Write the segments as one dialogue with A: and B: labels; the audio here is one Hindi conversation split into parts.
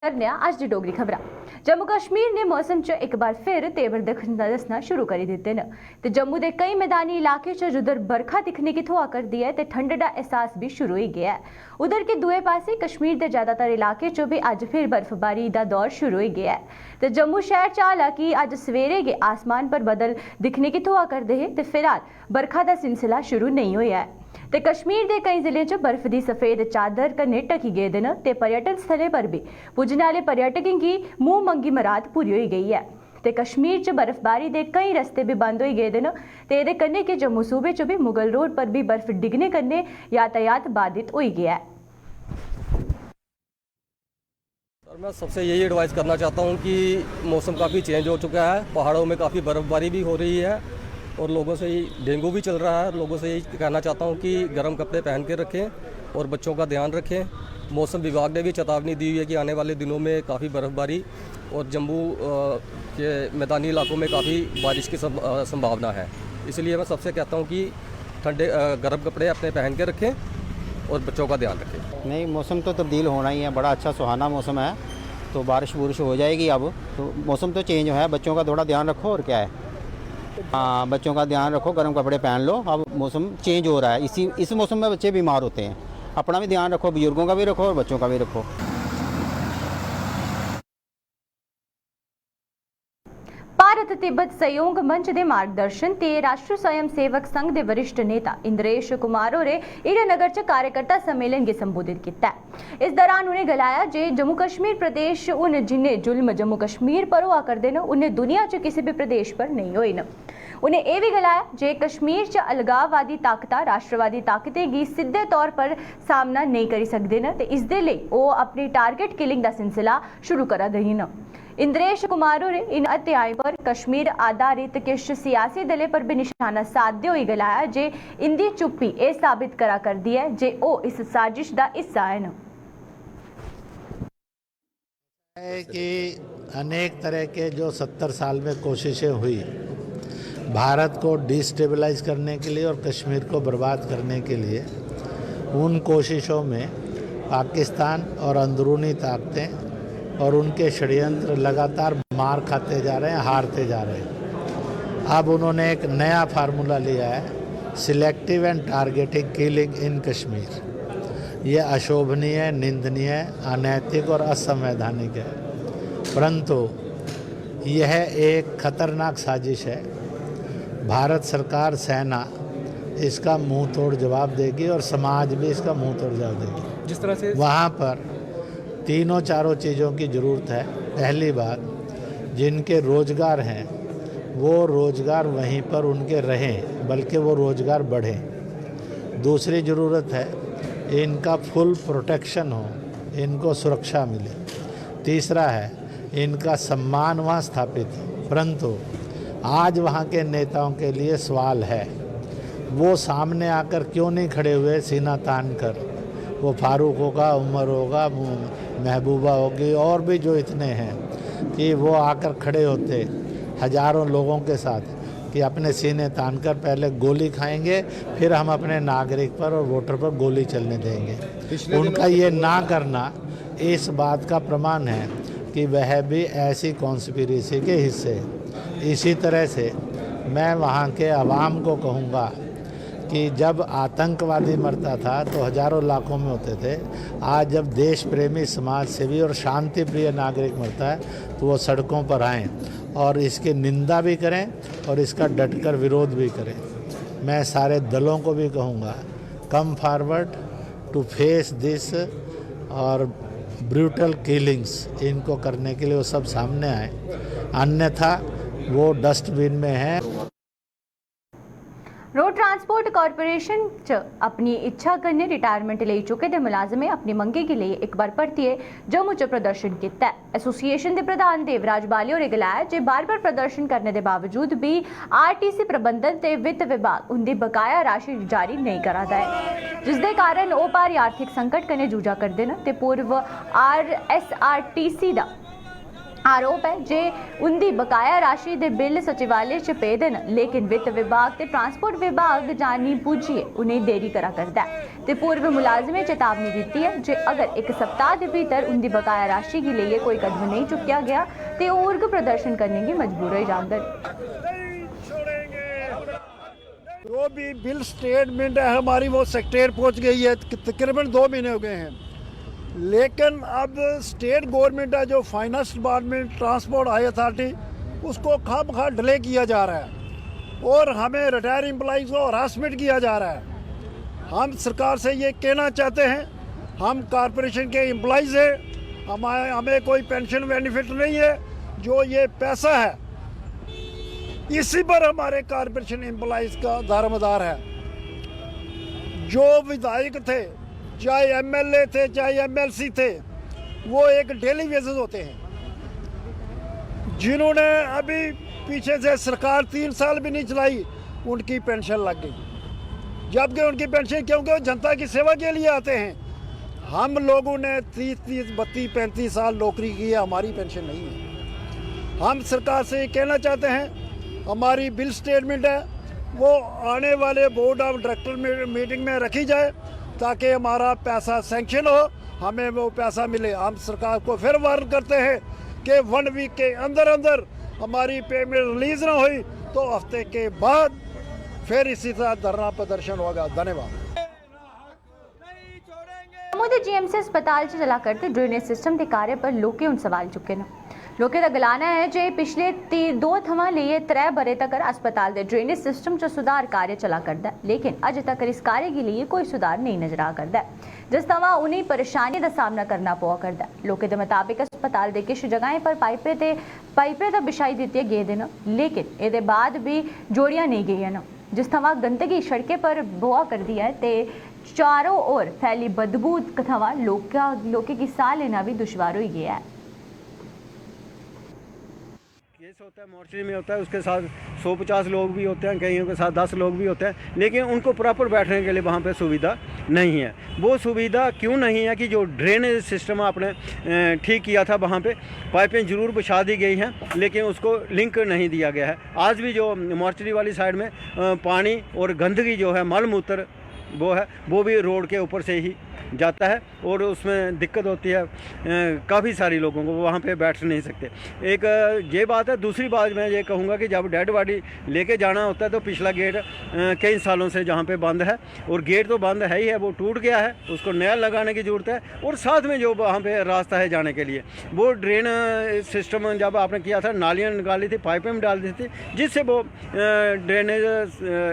A: करने अज दी डोगरी खबरां। जम्मू कश्मीर ने मौसम च एक बार फिर तेवर दसना शुरू करी दिते न ते जम्मू के कई मैदानी इलाके च जुधर बरखा दिखने की थोआ करदी है ते ठंड दा एहसास भी शुरू हो गया है। उधर के दुए पासे कश्मीर के ज्यादातर इलाके च भी अज फिर बर्फबारी का दौर शुरू हो गया है ते जम्मू शहर च हालांकि अज सवेरे गै आसमान पर बदल दिखने की थोआ करदे हे ते फिलहाल बरखा का सिलसिला शुरू नहीं होया है ते कश्मीर के कई जिले च बर्फ की सफेद चादर कन्नै ढकी गेदे न ते पर्यटन स्थलें पर भी पुज्जने आले पर्यटकें की मुंह मंगी मुराद पूरी हो गई है ते कश्मीर च बर्फबारी के कई रस्ते भी बंद हो गए न ते इहदे कन्नै कि जम्मू सूबे च भी मुगल रोड पर भी बर्फ डिगने कन्नै यातायात बाधित हो गया है।
B: सर मैं सबसे यही एडवाइस करना चाहता हूँ कि मौसम काफ़ी चेंज हो चुका है, पहाड़ों में काफ़ी बर्फबारी भी हो रही है और लोगों से डेंगू भी चल रहा है। लोगों से यही कहना चाहता हूँ कि गर्म कपड़े पहन के रखें और बच्चों का ध्यान रखें। मौसम विभाग ने भी चेतावनी दी हुई है कि आने वाले दिनों में काफ़ी बर्फबारी और जम्मू के मैदानी इलाकों में काफ़ी बारिश की संभावना है। इसलिए मैं सबसे कहता हूँ कि ठंडे गर्म कपड़े अपने पहन के रखें और बच्चों का ध्यान रखें।
C: नहीं, मौसम तो तब्दील होना ही है, बड़ा अच्छा सुहाना मौसम है, तो बारिश बुरिश हो जाएगी। अब तो मौसम तो चेंज है, बच्चों का थोड़ा ध्यान रखो और क्या है। हाँ, बच्चों का ध्यान रखो, गर्म कपड़े पहन लो। अब मौसम चेंज हो रहा है, इस मौसम में बच्चे बीमार होते हैं। अपना भी ध्यान रखो, बुजुर्गों का भी रखो और बच्चों का भी रखो।
A: भारत तिब्बत सहयोग मंच के मार्गदर्शन ते राष्ट्रीय स्वयं सेवक संघ के वरिष्ठ नेता इंद्रेश कुमार होरें हीरानगर च कार्यकर्ता सम्मेलन को संबोधित किया। इस दौरान उन्हें गलाया जे जम्मू कश्मीर प्रदेश उन जिन्हें जुल्म जम्मू कश्मीर पर हुआ करते हैं उन्हें दुनिया च किसी भी प्रदेश पर नहीं हुए न। उन्हें यह भी गलाया जे कश्मीर च अलगाववादी ताकतां राष्ट्रवादी ताकतें की सीधे तौर पर सामना नहीं कर सकते न ते इसदे लई ओह अपनी टारगेट किलिंग का सिलसिला शुरू करा रही न। इंद्रेश कुमार होरें इन हत्याएं पर कश्मीर आधारित किश सियासी दलें पर भी निशाना साधते हुए गलाया जे इंदी चुप्पी यह साबित करा करदी है जे ओह इस साजिश का हिस्सा हैं।
D: कि अनेक तरह के जो 70 साल में कोशिशें हुई भारत को डिस्टेबलाइज करने के लिए और कश्मीर को बर्बाद करने के लिए, उन कोशिशों में पाकिस्तान और अंदरूनी ताकतें और उनके षड्यंत्र लगातार मार खाते जा रहे हैं, हारते जा रहे हैं। अब उन्होंने एक नया फार्मूला लिया है, सिलेक्टिव एंड टारगेटिंग किलिंग इन कश्मीर। ये अशोभनीय, निंदनीय, अनैतिक और असंवैधानिक है, परंतु यह एक खतरनाक साजिश है। भारत सरकार, सेना इसका मुंह तोड़ जवाब देगी और समाज भी इसका मुंह तोड़ जवाब देगी।
B: जिस तरह से
D: वहाँ पर तीनों चारों चीज़ों की ज़रूरत है। पहली बात, जिनके रोज़गार हैं वो रोज़गार वहीं पर उनके रहें, बल्कि वो रोज़गार बढ़ें। दूसरी ज़रूरत है इनका फुल प्रोटेक्शन हो, इनको सुरक्षा मिले। तीसरा है इनका सम्मान वहाँ स्थापित हो। परंतु आज वहाँ के नेताओं के लिए सवाल है, वो सामने आकर क्यों नहीं खड़े हुए सीना तान कर। वो फारूक होगा, उमर होगा, महबूबा होगी और भी जो इतने हैं कि वो आकर खड़े होते हज़ारों लोगों के साथ कि अपने सीने तान कर पहले गोली खाएंगे, फिर हम अपने नागरिक पर और वोटर पर गोली चलने देंगे। उनका ये ना करना इस बात का प्रमाण है कि वह भी ऐसी कॉन्स्पिरेसी के हिस्से। इसी तरह से मैं वहाँ के अवाम को कहूँगा कि जब आतंकवादी मरता था तो हज़ारों लाखों में होते थे, आज जब देश प्रेमी, समाज सेवी और शांति प्रिय नागरिक मरता है तो वो सड़कों पर आएँ और इसकी निंदा भी करें और इसका डटकर विरोध भी करें। मैं सारे दलों को भी कहूँगा, come forward to face this और ब्रूटल किलिंग्स, इनको करने के लिए वो सब सामने आए, अन्यथा वो डस्टबिन में है।
A: रोड ट्रांसपोर्ट कॉरपोरेशन च अपनी इच्छा कन्नै रिटायरमेंट ले चुके दे मुलाजमें अपनी मंगे के लिए एक बार परतियै जम्मू च प्रदर्शन किया। एसोसिएशन के प्रधान देवराज बाली होरें गलाया जे बार-बार प्रदर्शन करने के बावजूद भी आरटीसी प्रबंधन ते वित्त विभाग उनकी बकाया राशि जारी नहीं करादा है, जिसके कारण वो भारी आर्थिक संकट कन्नै जूझा करदे न ते पूर्व आरएसआरटीसी दा आरोप है जे उनकी बकाया राशि के बिल सचिवालय च पे देन, लेकिन वित्त विभाग ते ट्रांसपोर्ट विभाग जानी पूछिए उन्हें देरी करा करता है। ते पूर्व मुलाजमें चेतावनी दी है जे अगर एक सप्ताह के भीतर उनकी बकाया राशि के लिए कोई कदम नहीं चुकया गया तो उर्ग प्रदर्शन करने की मजबूर हो जाएंगे।
E: जो भी बिल स्टेटमेंट है हमारी वो सेक्रेटरीट पहुंच गई है, तकरीबन 2 महीने हो गए हैं, लेकिन अब स्टेट गवर्नमेंट है जो finance department transport high authority उसको खाम खा डिले किया जा रहा है और हमें रिटायर एम्प्लॉइज़ को हरासमेंट किया जा रहा है। हम सरकार से ये कहना चाहते हैं, हम कॉरपोरेशन के एम्प्लॉइज़ हैं, हमें कोई पेंशन बेनिफिट नहीं है, जो ये पैसा है इसी पर हमारे कॉरपोरेशन एम्प्लॉइज़ का दारोमदार है। जो विधायक थे, चाहे एमएलए थे, चाहे एमएलसी थे, वो एक डेली बेसिस होते हैं। जिन्होंने अभी पीछे से सरकार 3 साल भी नहीं चलाई, उनकी पेंशन लग गई, जबकि उनकी पेंशन क्योंकि वो जनता की सेवा के लिए आते हैं। हम लोगों ने 30, 32, 35 साल नौकरी की है, हमारी पेंशन नहीं है। हम सरकार से ये कहना चाहते हैं, हमारी बिल स्टेटमेंट है वो आने वाले बोर्ड ऑफ डायरेक्टर मीटिंग में रखी जाए ताकि हमारा पैसा सैंक्शन हो, हमें वो पैसा मिले। हम सरकार को फिर वार्न करते हैं कि 1 वीक के अंदर अंदर हमारी पेमेंट रिलीज ना हुई तो हफ्ते के बाद फिर इसी तरह धरना प्रदर्शन होगा। धन्यवाद।
A: जीएमसी अस्पताल च चला करते ड्रेनेज सिस्टम के कार्य पर लोग हुण सवाल चुके हैं। लोकें दा गलाना है जे पिछले 2 थमां लेइयै 3 बरे तक अस्पताल के ड्रेनेज सिस्टम च सुधार कार्य चला करता है, लेकिन अजे तक इस कार्य के लिए कोई सुधार नहीं नजर आ करता है, जिस थमां उन्हें परेशानी का सामना करना पवा करता है। लोकें के मुताबिक अस्पताल के किश जगहें पर पाइपें तो बिछाई दित्तियां गेदे न, लेकिन एदे बाद भी जोड़ियां नहीं गईयां न, जिस थमां गंदगी सड़कें पर बोआ करती है ते चारों ओर फैली बदबू थमां लोकें की साह लेना भी दुश्वार हो गया है।
F: केस होता है, मोर्चरी में होता है, उसके साथ 150 लोग भी होते हैं, कईयों के साथ 10 लोग भी होते हैं, लेकिन उनको प्रॉपर बैठने के लिए वहाँ पे सुविधा नहीं है। वो सुविधा क्यों नहीं है कि जो ड्रेनेज सिस्टम आपने ठीक किया था, वहाँ पे पाइपें ज़रूर बिछा दी गई हैं, लेकिन उसको लिंक नहीं दिया गया है। आज भी जो मोर्चरी वाली साइड में पानी और गंदगी जो है, मल मूत्र वो है, वो भी रोड के ऊपर से ही जाता है और उसमें दिक्कत होती है काफ़ी सारी लोगों को, वहाँ पे बैठ नहीं सकते। एक ये बात है। दूसरी बात मैं ये कहूँगा कि जब डेड बॉडी लेके जाना होता है तो पिछला गेट कई सालों से जहाँ पे बंद है, और गेट तो बंद है ही है, वो टूट गया है, उसको नया लगाने की ज़रूरत है। और साथ में जो वहाँ पे रास्ता है जाने के लिए, वो ड्रेन सिस्टम जब आपने किया था, नालियाँ निकाली थी, पाइपें में डाल दी थी, जिससे वो ड्रेनेज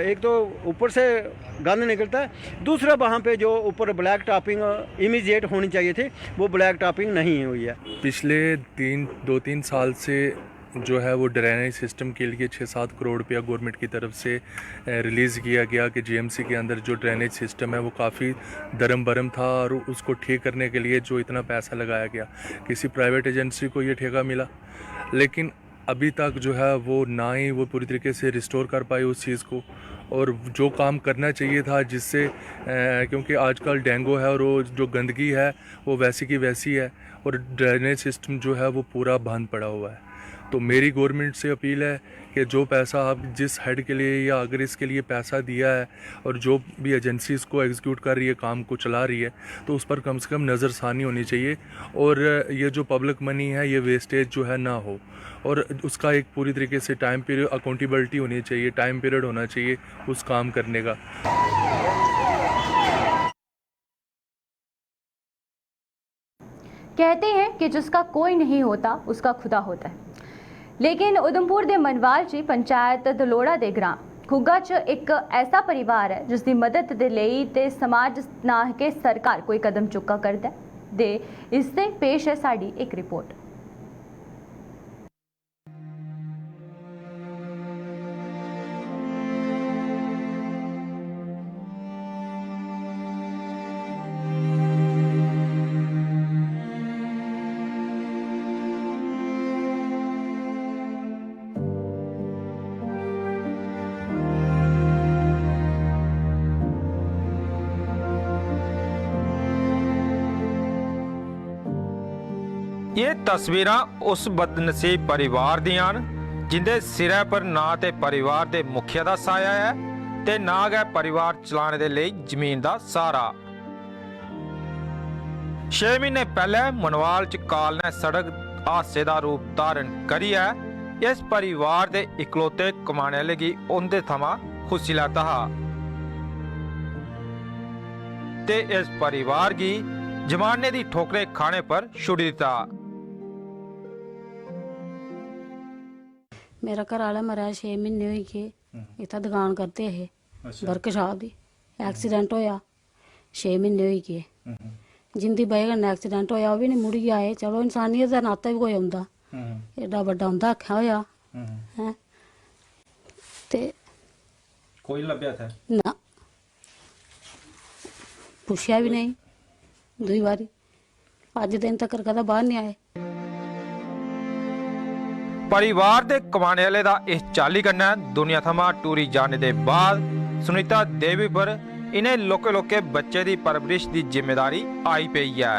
F: एक तो ऊपर से गंद निकलता है, दूसरा वहाँ पे जो ऊपर ब्लैक टॉपिंग इमीडिएट होनी चाहिए थी, वो ब्लैक टॉपिंग नहीं हुई है।
G: पिछले 2-3 साल से जो है वो ड्रेनेज सिस्टम के लिए 6-7 करोड़ रुपया गवर्नमेंट की तरफ से रिलीज़ किया गया कि जीएमसी के अंदर जो ड्रेनेज सिस्टम है वो काफ़ी दरम बरम था, और उसको ठीक करने के लिए जो इतना पैसा लगाया गया, किसी प्राइवेट एजेंसी को ये ठेका मिला, लेकिन अभी तक जो है वो ना ही वो पूरी तरीके से रिस्टोर कर पाई उस चीज़ को, और जो काम करना चाहिए था जिससे क्योंकि आजकल डेंगू है और वो जो गंदगी है वो वैसी की वैसी है, और ड्रेनेज सिस्टम जो है वो पूरा बंद पड़ा हुआ है। तो मेरी गवर्नमेंट से अपील है कि जो पैसा आप जिस हेड के लिए या अगर इसके लिए पैसा दिया है और जो भी एजेंसी इसको एग्जीक्यूट कर रही है, काम को चला रही है, तो उस पर कम से कम नज़रसानी होनी चाहिए, और ये जो पब्लिक मनी है ये वेस्टेज जो है ना हो, और उसका एक पूरी तरीके से टाइम पीरियड अकाउंटेबिलिटी होनी चाहिए, टाइम पीरियड होना चाहिए उस काम करने का।
A: कहते हैं कि जिसका कोई नहीं होता उसका खुदा होता है, लेकिन उधमपुर दे मनवाल ची पंचायत दलोड़ा दे ग्राम खुग्गा च एक ऐसा परिवार है जिसकी मदद दे लई ते समाज ना के सरकार कोई कदम चुका करदा दे। इससे पेश है साड़ी एक रिपोर्ट।
H: ਇਹ ਤਸਵੀਰਾਂ ਉਸ ਬਦਨਸੀਬ ਪਰਿਵਾਰ ਦੀਆਂ ਹਨ ਜਿੰਦੇ ਸਿਰਾਂ ਪਰ ਨਾ ਤੇ ਪਰਿਵਾਰ ਦੇ ਮੁਖੀਆ ਦਾ ਸਾਇਆ ਹੈ ਤੇ ਨਾ ਹੈ ਪਰਿਵਾਰ ਚਲਾਉਣ ਦੇ ਲਈ ਜ਼ਮੀਨ ਦਾ ਸਹਾਰਾ। 6 ਮਹੀਨੇ ਪਹਿਲੇ ਮਨਵਾਲ ਚ ਕਾਲ ਨੇ ਸੜਕ ਹਾਦਸੇ ਦਾ ਰੂਪ ਧਾਰਨ ਕਰੀ ਹੈ। ਇਸ ਪਰਿਵਾਰ ਦੇ ਇਕਲੌਤੇ ਕਮਾਣੇ ਲਗੀ ਉਹਦੇ ਥਮਾ ਖੁਸ਼ੀ ਲਾਤਾ ਤੇ इस परिवार की जमाने दी ठोकरे खाने पर छुड़ दिता।
I: मेरा घर वाला मरा 6 महीने होई गए, इत्थै दुकान करते हे वर्कशॉप दी। एक्सीडेंट होया 6 महीने होई गए, जिंदी बजह कन्नै एक्सीडेंट होया ओह भी नहीं मुड़ी आए। चलो इंसानियत दा नाता भी कोई होंदा, एडा बड्डा होंदा आख्या होया हैं ते
H: कोई लभ्या था
I: ना पुछया भी नहीं, दूई बारी अज दिन तक कदा बाहर नहीं आए।
H: परिवार दे कमाने वाले दा इस चाली कन्नै दुनिया थमा टूरी जाने दे बाद सुनीता देवी पर इन्हें लोके लोके बच्चे दी परवरिश दी जिम्मेदारी आई पई है।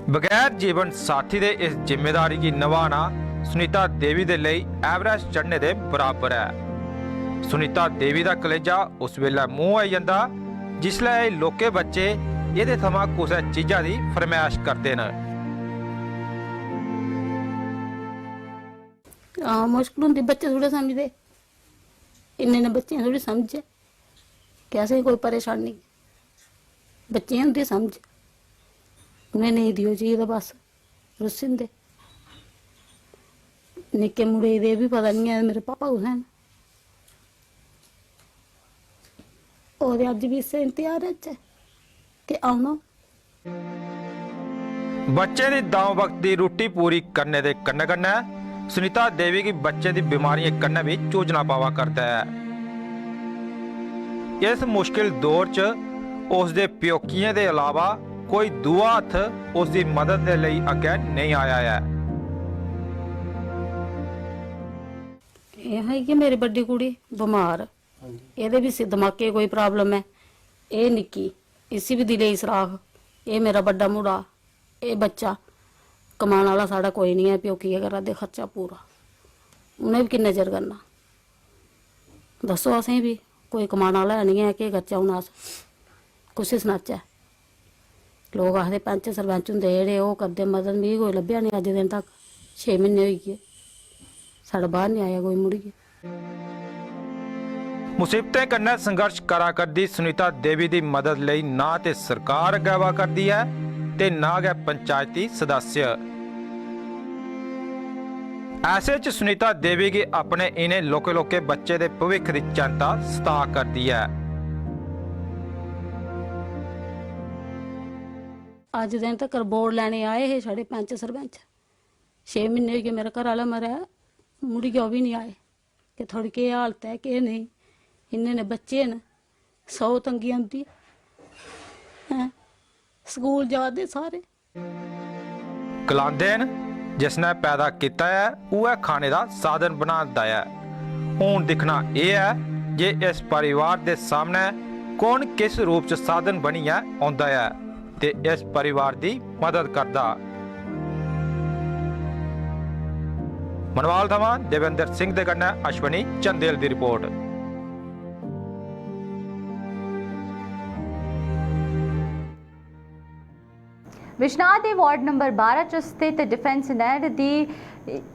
H: बगैर जीवन साथी दे इस जिम्मेदारी की निभाना सुनीता देवी दे लई एवरेस्ट चढ़ने दे बराबर है। सुनीता देवी दा कलेजा उस वेले मूंह आई जंदा जिसले लोके बच्चे ये थमा कुछ चीज़ा की फरमाइश करते हैं।
I: हाँ मुश्किल होंगी, बच्चे थोड़े समझते, इन्ने बच्चे थोड़ी समझ कैसे कोई परेशानी बच्चे होंगे समझ, उन्हें नहीं दियो चीज बस रुस जंदे। निक्के मुड़े दे भी पता नहीं है मेरे पापा कुत्थै न, और अज भी इस इंतजार कि आना।
H: बच्चे की दाव वक्त की रोटी पूरी करने के कन्ने कन्ने सुनीता देवी की बच्चे की बीमारियां कन्ने भी चूजना पावा करता है। इस मुश्किल दौर च उसके प्योकियों के अलावा कोई दूआ हथ उसकी मदद के लिए अगे नहीं आया है।
I: यह है कि मेरी बड़ी कुड़ी बीमार, ਇਹਦੇ ਵੀ ਦਿਮਾਗੇ ਕੋਈ ਪ੍ਰੋਬਲਮ ਹੈ। ਇਹ ਨਿੱਕੀ ਇसी ਵੀ ਦਿਲੇ ਇਸਰਾਖ, ਇਹ ਮੇਰਾ ਵੱਡਾ ਮੁੰਡਾ, ਇਹ ਬੱਚਾ ਕਮਾਉਣ ਵਾਲਾ ਸਾਡਾ ਕੋਈ ਨਹੀਂ ਹੈ। ਪਿਓ ਕੀ ਕਰਾ ਦੇ ਖਰਚਾ ਪੂਰਾ, ਉਹਨੇ ਵੀ ਕਿੰਨੇ ਚਿਰ ਕਰਨਾ ਦੱਸੋ। ਅਸੀਂ ਵੀ ਕੋਈ ਕਮਾਉਣ ਵਾਲਾ ਨਹੀਂ ਹੈ ਕਿ ਖਰਚਾ ਉਹਨਾਂ ਕੁਛ ਸੁਣਾਚਾ। ਲੋਕ ਆਖਦੇ ਪੰਚ ਸਰਪੰਚ ਹੁੰਦੇ ਜਿਹੜੇ ਉਹ ਕਰਦੇ ਮਦਦ, ਵੀ ਕੋਈ ਲੱਭਿਆ ਨਹੀਂ ਅੱਜ ਦਿਨ ਤੱਕ। 6 ਮਹੀਨੇ ਹੋਈ ਗਏ ਸਾਡਾ बाहर नहीं आया कोई मुड़ी के।
H: मुसीबतें कन्नै संघर्ष करा करदी सुनीता देवी की मदद लई ना ते सरकार अगवा करदी है ते ना गै पंचायती सदस्य। ऐसे च सुनीता देवी की अपने इन्हें लोके लोके बच्चे दे भविख की चिंता सता करदी है।
I: अज दिन तक बोर्ड लैने आए हे साढ़े पंच सरपंच, 6 महीने हो गए मेरा घर वाला मरा, मुड़ी गया भी नहीं आए कि थोड़ी के हालत है कि नहीं। इन्ने ने बच्चे न 100 तंगी आती है, स्कूल जाते सारे।
H: कलांदे जिसने पैदा किया है वह खाने का साधन बनाता है। हुण दिखना यह है जे इस परिवार के सामने कौन किस रूप च साधन बनिया आंदा है ते इस परिवार की मदद करता। मनवाल थमा देवेंद्र सिंह दे कन्नै अश्वनी चंदेल की रिपोर्ट।
A: विश्वनाथ दे वार्ड नंबर 12 च स्थित डिफेंस नहर की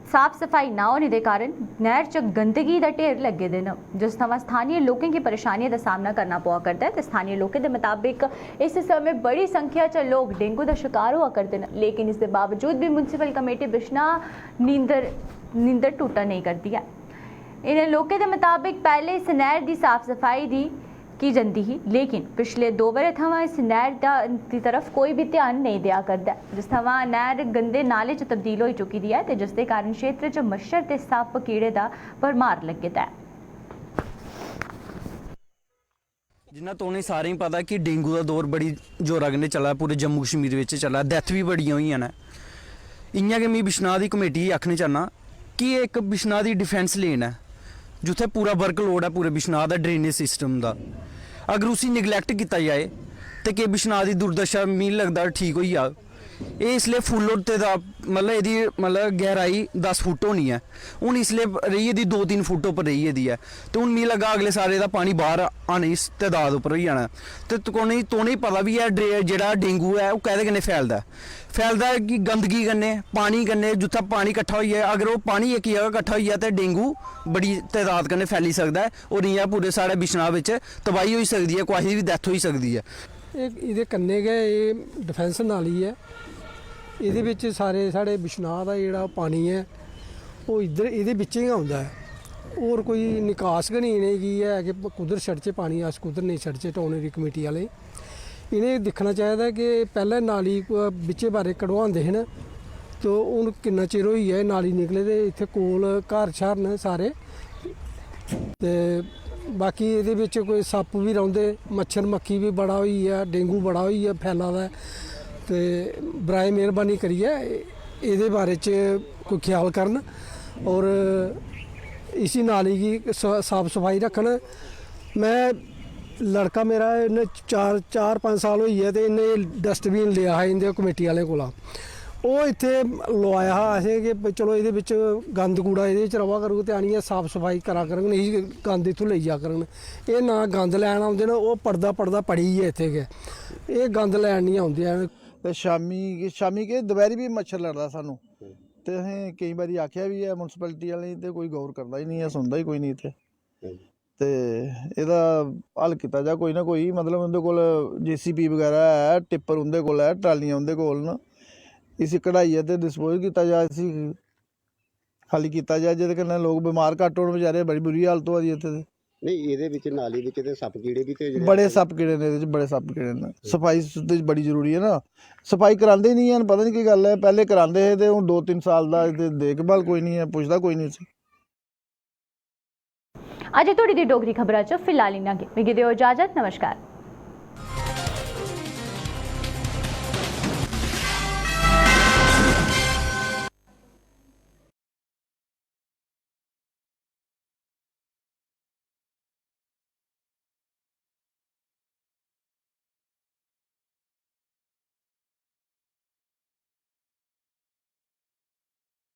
A: साफ सफाई ना होने के कारण नहर च गंदगी का ढेर लगे दे न, जिस थमां स्थानीय लोगों की परेशानियों का सामना करना पवा करता है। स्थानीय लोगों के मुताबिक इस समय बड़ी संख्या च लोग डेंगू का शिकार हुआ करते हैं, लेकिन इसके बावजूद भी म्यूनसिपल कमेटी बिश्ना नींदर टूटा नहीं करती है। इन्हें लोगों के मुताबिक पहले इस नहर की साफ सफाई की जाती ही, लेकिन पिछले 2 बरे थमां इस नहर की तरफ कोई भी ध्यान नहीं दिया करता, जिस थमां नहर गंदे नाले च तब्दील हो चुकी है ते जिसके कारण क्षेत्र च मच्छर ते सप्प कीड़े का भरमार लगे दा है।
J: जिन्ना तो उन्हें सारें पता कि डेंगू का दौर बड़ी जोरा कन्नै चला, पूरे जम्मू कश्मीर में चला, डैथ भी बड़ियां होई न। इ'यां गै मैं बिश्नाह दी कमेटी आखना चाहना कि एक बिश्नाह दी डिफेंस लेन है जिथे पूरा वर्कलोड है पूरे बिश्नाह का ड्रेनेज सिस्टम का। अगर उसी निगलैक्ट किया जाए तो कि बिश्नाह की दुर्दशा मिगी लगता ठीक हो जा। ਇਹ ਇਸ ਲਈ ਫੁੱਲ ਉੱਤੇ ਦਾ ਮਤਲਬ ਇਹਦੀ ਮਤਲਬ ਗਹਿਰਾਈ 10 ਫੁੱਟ ਹੋਣੀ ਹੈ। ਹੁਣ ਇਸ ਲਈ ਰਹੀ ਇਹਦੀ 2-3 ਫੁੱਟ ਉੱਪਰ ਰਹੀ ਇਹਦੀ ਹੈ ਤੇ ਹੁਣ ਮੈਨੂੰ ਲੱਗਾ ਅਗਲੇ ਸਾਰੇ ਦਾ ਪਾਣੀ ਬਾਹਰ ਆਣੀ ਇਸ ਤਾਦਾਦ ਉੱਪਰ ਹੀ ਜਾਣਾ ਤੇ ਤੋਂ ਨਹੀਂ ਪਤਾ ਵੀ ਇਹ ਜਿਹੜਾ ਡੇਂਗੂ ਹੈ ਉਹ ਕਾਹਦੇ ਕਨੇ ਫੈਲਦਾ ਕਿ ਗੰਦਗੀ ਕਨੇ ਪਾਣੀ ਕਨੇ ਜਿੱਥੇ ਪਾਣੀ ਇਕੱਠਾ ਹੋਈ ਹੈ ਅਗਰ ਉਹ ਪਾਣੀ ਇੱਕ ਜਗ੍ਹਾ ਇਕੱਠਾ ਹੋਈ ਹੈ ਤੇ ਡੇਂਗੂ ਬੜੀ ਤਾਦਾਦ ਕਨੇ ਫੈਲੀ ਸਕਦਾ ਹੈ ਔਰ ਇਹ ਪੂਰੇ ਸਾਡੇ ਬਿਸ਼ਨਾਹ ਵਿੱਚ ਤਬਾਹੀ ਹੋ ਸਕਦੀ ਹੈ, ਕੋਈ ਵੀ ਡੈਥ ਹੋ ਸਕਦੀ ਹੈ।
K: ਇਹਦੇ ਕੰਨੇ ਗਏ ਇਹ ਡਿਫੈਂਸ ਨਾਲੀ ਹੈ, ਇਹਦੇ ਵਿੱਚ ਸਾਰੇ ਸਾਡੇ ਬਿਸ਼ਨਾਹ ਦਾ ਜਿਹੜਾ ਪਾਣੀ ਹੈ ਉਹ ਇੱਧਰ ਇਹਦੇ ਵਿੱਚ ਹੀ ਆਉਂਦਾ ਹੈ और कोई निकास गै नहीं इन्हें की है कि कुदर छड़चे पानी अस कुदर नहीं छड़चे टाउन एरिया कमेटी वाले इन्हें दिक्खना चाहिए कि पहले नाली बिच्चे बारे कढ़वाते हैं तो हूँ किन्ना चिर होई है नाली निकले तो इत्थे कोल घर शहर न सारे ते बाकी ये कोई सप्प भी रौंदे मच्छर मक्खी भी बड़ा होई है डेंगू बड़ा होई है फैला दा ते बराए मेहरबानी करिए ये बारे च कोई ख्याल करन और इसी नाली की साफ सफाई रखन। मैं लड़का मेरा इन्हें 4-5 साल हुई है तो इन्हें डस्टबिन लिया है इंदे कमेटी वाले कोला वो इत्थे लवाया हा असें कि चलो ये गंद कूड़ा ये रवा करूग तो आनिए साफ सफाई करा करन नहीं गंद इत्थों ले जा करन ये ना गंद लैन आउंदे न वो पड़दा पड़ी है इत्थे गै ये गंद लैन नहीं आउंदे हैन।
E: ते शामी के दपैहरी भी मच्छर लड़दा सानू ते असें कई बारी आख्या भी है म्यूनसिपैलिटी वाले ते कोई गौर करदा ही नहीं है सुनदा ही कोई नहीं इत्थे ते एह्दा हल कीता जा कोई ना कोई मतलब उंदे कोल JCB वगैरह है टिप्पर उंदे कोल है ट्रालियां उंदे कोल न इसी कढ़ाइयै ते डिस्पोज कीता जा इसी खाली कीता जा जेह्दे कन्नै लोग बीमार घट्ट होन बेचारे बड़ी बुरी हालत होआ दी इत्थे
C: नहीं ਇਹਦੇ ਵਿੱਚ ਨਾਲੀ ਵਿੱਚ ਤੇ ਸੱਪ ਕੀੜੇ ਵੀ ਤੇ
E: बड़े सप्प कीड़े ने ਇਹਦੇ बड़े सप्प कीड़े ने सफाई ते बड़ी जरूरी है ना सफाई करांदे ही नहीं है पता नहीं की गल है पहले करांदे हे ते हुण 2-3 साल दा देखभाल कोई नहीं है पुछदा कोई नहीं सी।
A: अजे थोड़ी दी डोगरी खबरां च फिलहाल इन्ना गै मिगी दिओ इजाजत नमस्कार।